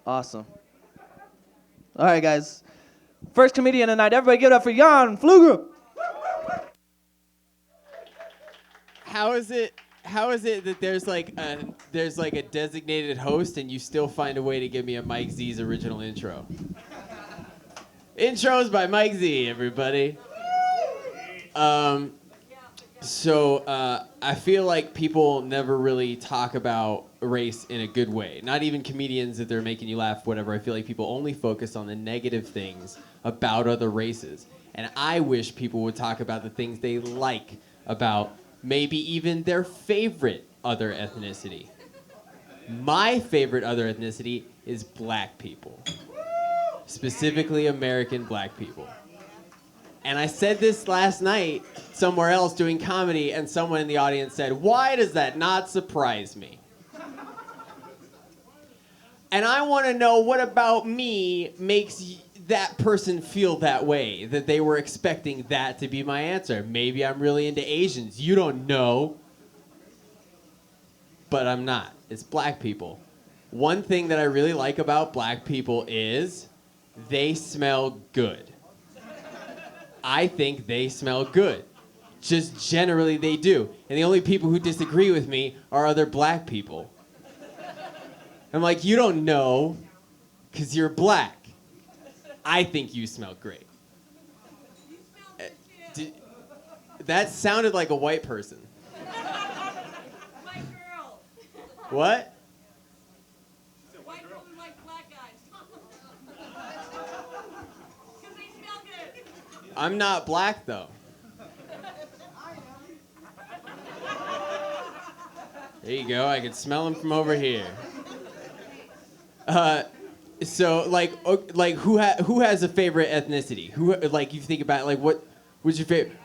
Awesome. All right, guys. First comedian tonight. Everybody give it up for Jan Fluger. How is it that there's like a designated host and you still find a way to give me a Mike Z's original intro? Intros by Mike Z, everybody. I feel like people never really talk about race in a good way. Not even comedians, if they're making you laugh, whatever. I feel like people only focus on the negative things about other races. And I wish people would talk about the things they like about maybe even their favorite other ethnicity. My favorite other ethnicity is black people. Specifically American black people. And I said this last night somewhere else doing comedy, and someone in the audience said, "Why does that not surprise me?" And I want to know what about me makes that person feel that way, that they were expecting that to be my answer. Maybe I'm really into Asians. You don't know. But I'm not. It's black people. One thing that I really like about black people is they smell good. I think they smell good. Just generally they do. And the only people who disagree with me are other black people. I'm like, you don't know because you're black. I think you smell great. That sounded like a white person. My girl. What? White women like black guys. Because they smell good. I'm not black though. There you go. I can smell them from over here. So who has a favorite ethnicity? Who like you think about what's your favorite?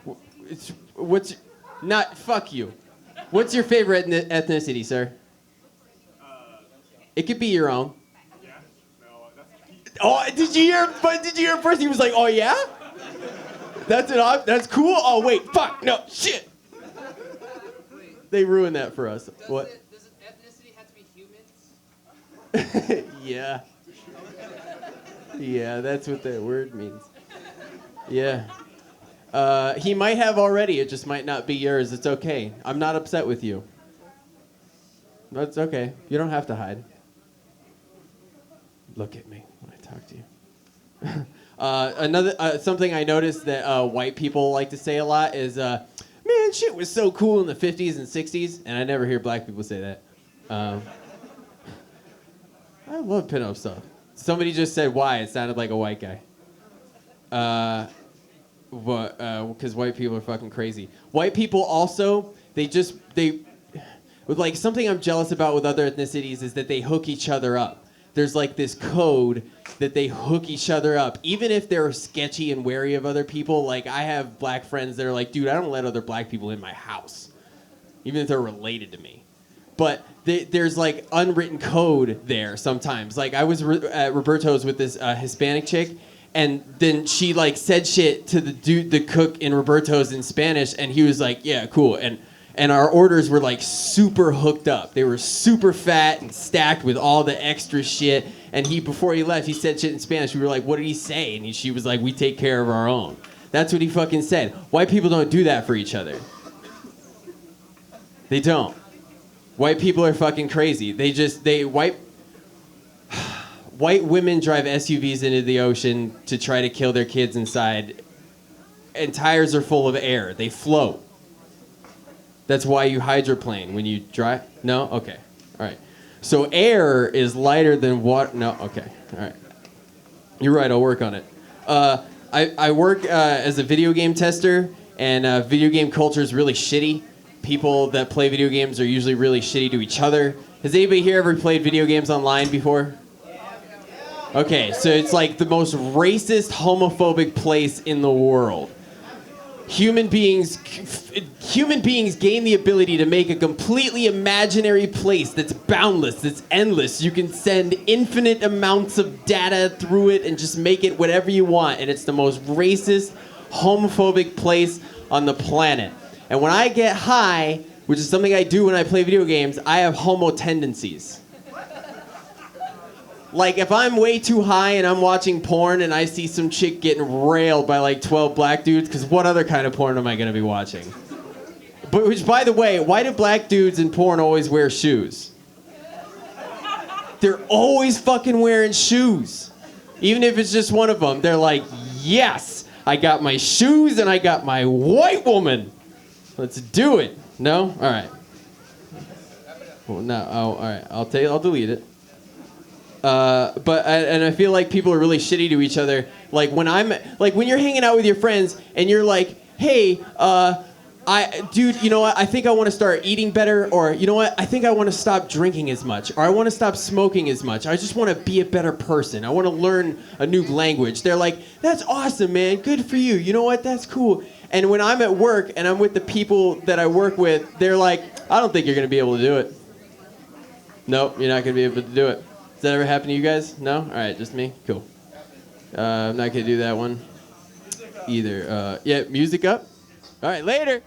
Fuck you. What's your favorite ethnicity, sir? It could be your own. Yeah. No, that's. Oh, did you hear? But did you hear first? He was like, "Oh yeah, that's it. That's cool." Oh wait, fuck, no, shit. They ruined that for us. What? Does ethnicity have to be humans? Yeah. Yeah, that's what that word means. Yeah. He might have already. It just might not be yours. It's okay. I'm not upset with you. That's okay. You don't have to hide. Look at me when I talk to you. Something I noticed that white people like to say a lot is, man, shit was so cool in the 50s and 60s. And I never hear black people say that. I love pinup stuff. Somebody just said why. It sounded like a white guy. Because white people are fucking crazy. White people also, like something I'm jealous about with other ethnicities is that they hook each other up. There's like this code that they hook each other up. Even if they're sketchy and wary of other people, like I have black friends that are like, dude, I don't let other black people in my house. Even if they're related to me. But there's like unwritten code there sometimes. Like I was at Roberto's with this Hispanic chick, and then she like said shit to the cook in Roberto's in Spanish, and he was like, yeah, cool. And our orders were like super hooked up. They were super fat and stacked with all the extra shit. And before he left, he said shit in Spanish. We were like, what did he say? And she was like, we take care of our own. That's what he fucking said. White people don't do that for each other. They don't. White people are fucking crazy. White women drive SUVs into the ocean to try to kill their kids inside, and tires are full of air. They float. That's why you hydroplane when you drive. No? Okay. All right. So air is lighter than water. No? Okay. All right. You're right. I'll work on it. I work as a video game tester, and video game culture is really shitty. People that play video games are usually really shitty to each other. Has anybody here ever played video games online before? Okay, so it's like the most racist, homophobic place in the world. Human beings gain the ability to make a completely imaginary place that's boundless, that's endless. You can send infinite amounts of data through it and just make it whatever you want. And it's the most racist, homophobic place on the planet. And when I get high, which is something I do when I play video games, I have homo tendencies. Like, if I'm way too high and I'm watching porn and I see some chick getting railed by like 12 black dudes, because what other kind of porn am I going to be watching? But, which, by the way, why do black dudes in porn always wear shoes? They're always fucking wearing shoes. Even if it's just one of them, they're like, yes, I got my shoes and I got my white woman. Let's do it. No? All right. Well, no. Oh, all right. I'll delete it. And I feel like people are really shitty to each other. Like when you're hanging out with your friends and you're like, hey, dude, you know what? I think I want to start eating better, or you know what? I think I want to stop drinking as much, or I want to stop smoking as much. I just want to be a better person. I want to learn a new language. They're like, that's awesome, man. Good for you. You know what? That's cool. And when I'm at work and I'm with the people that I work with, they're like, I don't think you're going to be able to do it. Nope, you're not going to be able to do it. Does that ever happen to you guys? No? All right, just me? Cool. I'm not going to do that one either. Yeah, music up. All right, later.